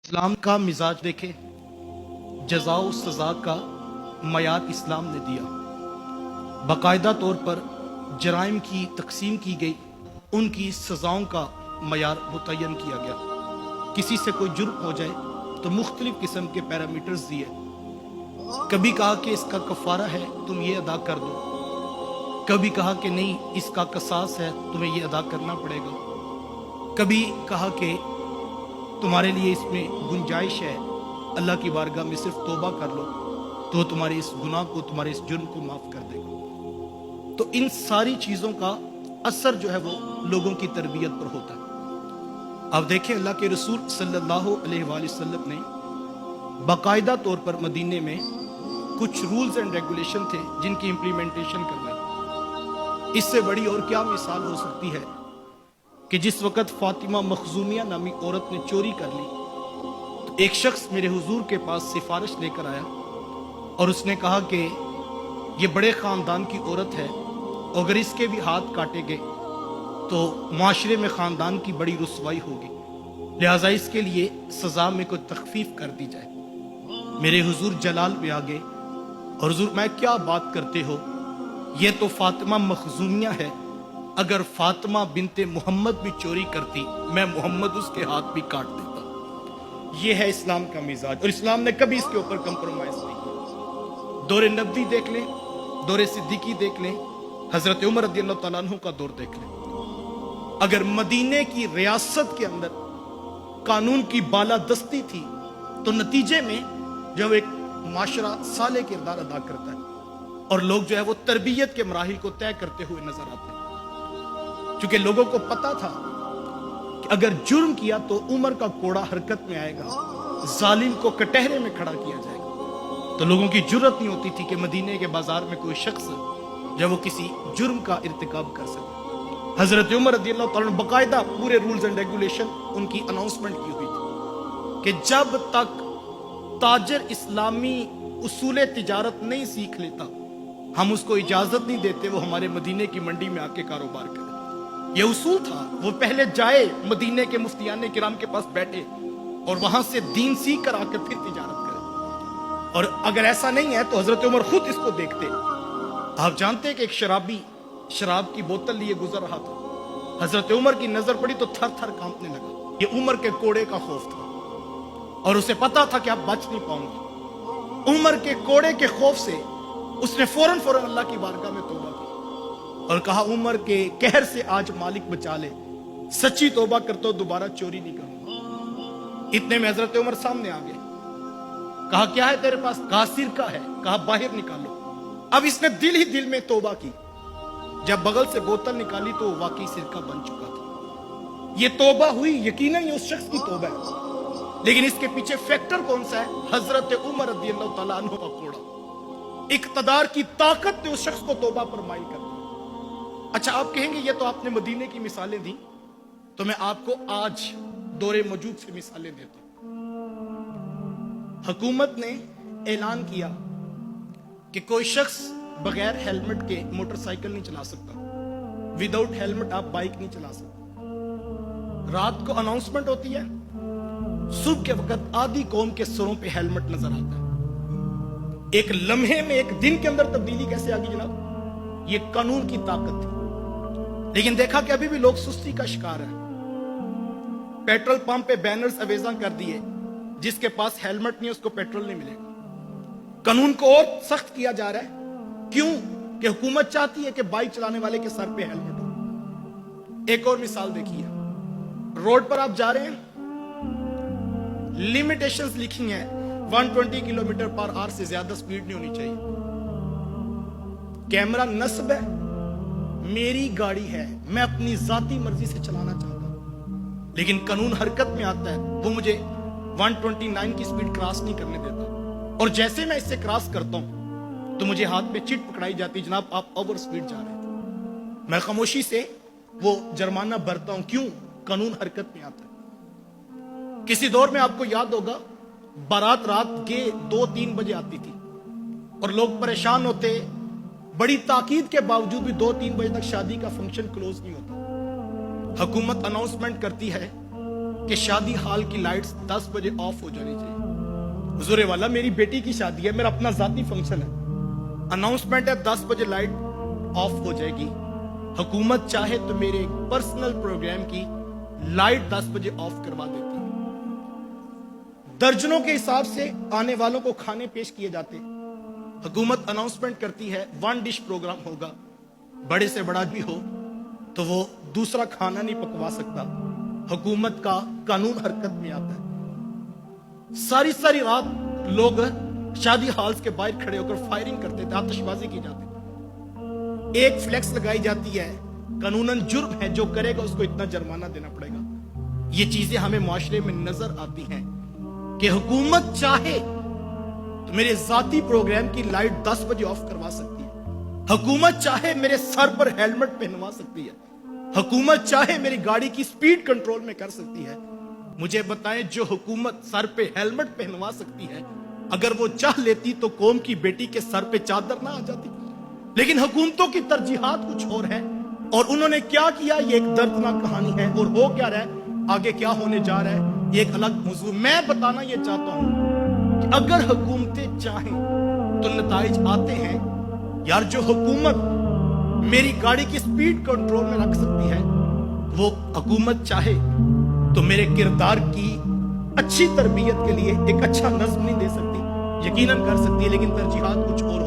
اسلام کا مزاج دیکھیں، جزا و سزا کا معیار اسلام نے دیا۔ باقاعدہ طور پر جرائم کی تقسیم کی گئی، ان کی سزاؤں کا معیار متعین کیا گیا۔ کسی سے کوئی جرم ہو جائے تو مختلف قسم کے پیرامیٹرز دیے۔ کبھی کہا کہ اس کا کفارہ ہے، تم یہ ادا کر دو۔ کبھی کہا کہ نہیں، اس کا قصاص ہے، تمہیں یہ ادا کرنا پڑے گا۔ کبھی کہا کہ تمہارے لیے اس میں گنجائش ہے، اللہ کی بارگاہ میں صرف توبہ کر لو تو تمہارے اس گناہ کو، تمہارے اس جرم کو معاف کر دے گا۔ تو ان ساری چیزوں کا اثر جو ہے وہ لوگوں کی تربیت پر ہوتا ہے۔ اب دیکھیں، اللہ کے رسول صلی اللہ علیہ وآلہ وسلم نے باقاعدہ طور پر مدینے میں کچھ رولز اینڈ ریگولیشن تھے جن کی امپلیمنٹیشن کروائی۔ اس سے بڑی اور کیا مثال ہو سکتی ہے کہ جس وقت فاطمہ مخزومیہ نامی عورت نے چوری کر لی تو ایک شخص میرے حضور کے پاس سفارش لے کر آیا اور اس نے کہا کہ یہ بڑے خاندان کی عورت ہے، اگر اس کے بھی ہاتھ کاٹے گئے تو معاشرے میں خاندان کی بڑی رسوائی ہوگی، لہٰذا اس کے لیے سزا میں کوئی تخفیف کر دی جائے۔ میرے حضور جلال میں آ گئے اور حضور، میں کیا بات کرتے ہو، یہ تو فاطمہ مخزومیہ ہے، اگر فاطمہ بنت محمد بھی چوری کرتی میں محمد اس کے ہاتھ بھی کاٹ دیتا۔ یہ ہے اسلام کا مزاج، اور اسلام نے کبھی اس کے اوپر کمپرومائز نہیں کیا۔ دور نبوی دیکھ لیں، دور صدیقی دیکھ لیں، حضرت عمر رضی اللہ تعالیٰ عنہ کا دور دیکھ لیں۔ اگر مدینے کی ریاست کے اندر قانون کی بالادستی تھی تو نتیجے میں جب ایک معاشرہ صالح کردار ادا کرتا ہے اور لوگ جو ہے وہ تربیت کے مراحل کو طے کرتے ہوئے نظر آتے ہیں۔ چونکہ لوگوں کو پتا تھا کہ اگر جرم کیا تو عمر کا کوڑا حرکت میں آئے گا، ظالم کو کٹہرے میں کھڑا کیا جائے گا، تو لوگوں کی جرت نہیں ہوتی تھی کہ مدینے کے بازار میں کوئی شخص جب وہ کسی جرم کا ارتکاب کر سکے۔ حضرت عمر رضی اللہ تعالیٰ نے باقاعدہ پورے رولز اینڈ ریگولیشن ان کی اناؤنسمنٹ کی ہوئی تھی کہ جب تک تاجر اسلامی اصول تجارت نہیں سیکھ لیتا ہم اس کو اجازت نہیں دیتے وہ ہمارے مدینے کی منڈی میں آ کے کاروبار کرے۔ یہ اصول تھا، وہ پہلے جائے مدینے کے مفتیان کرام کے پاس بیٹھے اور وہاں سے دین سیکھ کر آ کر پھر تجارت کرے، اور اگر ایسا نہیں ہے تو حضرت عمر خود اس کو دیکھتے۔ آپ جانتے ہیں کہ ایک شرابی شراب کی بوتل لیے گزر رہا تھا، حضرت عمر کی نظر پڑی تو تھر تھر کانپنے لگا۔ یہ عمر کے کوڑے کا خوف تھا اور اسے پتا تھا کہ اب بچ نہیں پاؤں گی۔ عمر کے کوڑے کے خوف سے اس نے فوراً اللہ کی بارگاہ میں توبہ کی اور کہا، عمر کے قہر سے آج مالک بچا لے، سچی توبہ کرتا ہوں دوبارہ چوری نہیں کروں گا۔ اتنے میں حضرت عمر سامنے آ گئے، کہا کیا ہے تیرے پاس؟ کہا سرکہ ہے۔ کہا باہر نکالو۔ اب اس نے دل ہی دل میں توبہ کی، جب بغل سے بوتل نکالی تو واقعی سرکہ بن چکا تھا۔ یہ توبہ ہوئی، یقیناً یہ اس شخص کی توبہ ہے، لیکن اس کے پیچھے فیکٹر کون سا ہے؟ حضرت عمر رضی اللہ تعالیٰ عنہ کا کوڑا، اقتدار کی طاقت نے اس شخص کو توبہ پر مائل کر دیا۔ اچھا، آپ کہیں گے یہ تو آپ نے مدینے کی مثالیں دی، تو میں آپ کو آج دور موجود سے مثالیں دیتا ہوں۔ حکومت نے اعلان کیا کہ کوئی شخص بغیر ہیلمٹ کے موٹر سائیکل نہیں چلا سکتا، وداؤٹ ہیلمٹ آپ بائک نہیں چلا سکتے۔ رات کو اناؤنسمنٹ ہوتی ہے، صبح کے وقت آدھی قوم کے سروں پہ ہیلمٹ نظر آتا ہے۔ ایک لمحے میں، ایک دن کے اندر تبدیلی کیسے آ گئی جناب؟ یہ قانون کی طاقت تھی، لیکن دیکھا کہ ابھی بھی لوگ سستی کا شکار ہیں۔ پیٹرول پمپ پہ بینرز اویزاں کر دیے، جس کے پاس ہیلمٹ نہیں اس کو پیٹرول نہیں ملے گا۔ قانون کو اور سخت کیا جا رہا ہے، کیوں کہ حکومت چاہتی ہے کہ بائک چلانے والے کے سر پہ ہیلمٹ ہو۔ ایک اور مثال دیکھیے، روڈ پر آپ جا رہے ہیں، لیمیٹیشنز لکھی ہیں 120 کلومیٹر پر آور سے زیادہ سپیڈ نہیں ہونی چاہیے۔ کیمرہ نصب ہے، میری گاڑی ہے، میں اپنی ذاتی مرضی سے چلانا چاہتا ہوں، لیکن قانون حرکت میں آتا ہے، وہ مجھے 129 کی سپیڈ کراس نہیں کرنے دیتا، اور جیسے میں اس سے کراس کرتا ہوں تو مجھے ہاتھ میں چٹ پکڑائی جاتی، جناب آپ اوور سپیڈ جا رہے ہیں۔ میں خاموشی سے وہ جرمانہ بھرتا ہوں، کیوں؟ قانون حرکت میں آتا ہے۔ کسی دور میں آپ کو یاد ہوگا، بارات رات کے 2-3 بجے آتی تھی اور لوگ پریشان ہوتے، بڑی تاکید کے باوجود بھی 2-3 بجے تک شادی کا فنکشن کلوز نہیں ہوتا۔ حکومت اناؤنسمنٹ کرتی ہے کہ شادی ہال کی لائٹس 10 بجے آف ہو جانی چاہیے. حضور والا میری بیٹی کی شادی ہے, میرا اپنا ذاتی فنکشن ہے, اناؤنسمنٹ ہے 10 بجے لائٹ آف ہو جائے گی. حکومت چاہے تو میرے پرسنل پروگرام کی لائٹ 10 بجے آف کروا دیتی ہے. درجنوں کے حساب سے آنے والوں کو کھانے پیش کیے جاتے. حکومت اناؤنسمنٹ کرتی ہے 1 ڈش پروگرام ہوگا, بڑے سے بڑا بھی ہو تو وہ دوسرا کھانا نہیں پکوا سکتا. حکومت کا قانون حرکت میں آتا ہے. ساری ساری رات لوگ شادی ہالز کے باہر کھڑے ہو کر فائرنگ کرتے تھے, آتش بازی کی جاتی. ایک فلیکس لگائی جاتی ہے, قانوناً جرم ہے, جو کرے گا اس کو اتنا جرمانہ دینا پڑے گا. یہ چیزیں ہمیں معاشرے میں نظر آتی ہیں کہ حکومت چاہے تو میرے ذاتی پروگرام کی لائٹ 10 بجے آف کروا سکتی ہے. حکومت چاہے میرے سر پر ہیلمٹ پہنوا سکتی ہے. حکومت چاہے میری گاڑی کی سپیڈ کنٹرول میں کر سکتی ہے. مجھے بتائیں, جو حکومت سر پہ ہیلمٹ پہنوا سکتی ہے, اگر وہ چاہ لیتی تو قوم کی بیٹی کے سر پہ چادر نہ آ جاتی. لیکن حکومتوں کی ترجیحات کچھ اور ہیں, اور انہوں نے کیا کیا یہ ایک دردناک کہانی ہے. اور ہو کیا رہا ہے, آگے کیا ہونے جا رہا ہے, یہ ایک الگ موضوع. میں بتانا یہ چاہتا ہوں کہ اگر حکومتیں چاہیں تو نتائج آتے ہیں. یار, جو حکومت میری گاڑی کی سپیڈ کنٹرول میں رکھ سکتی ہے, وہ حکومت چاہے تو میرے کردار کی اچھی تربیت کے لیے ایک اچھا نظم نہیں دے سکتی. یقیناً کر سکتی ہے, لیکن ترجیحات کچھ اور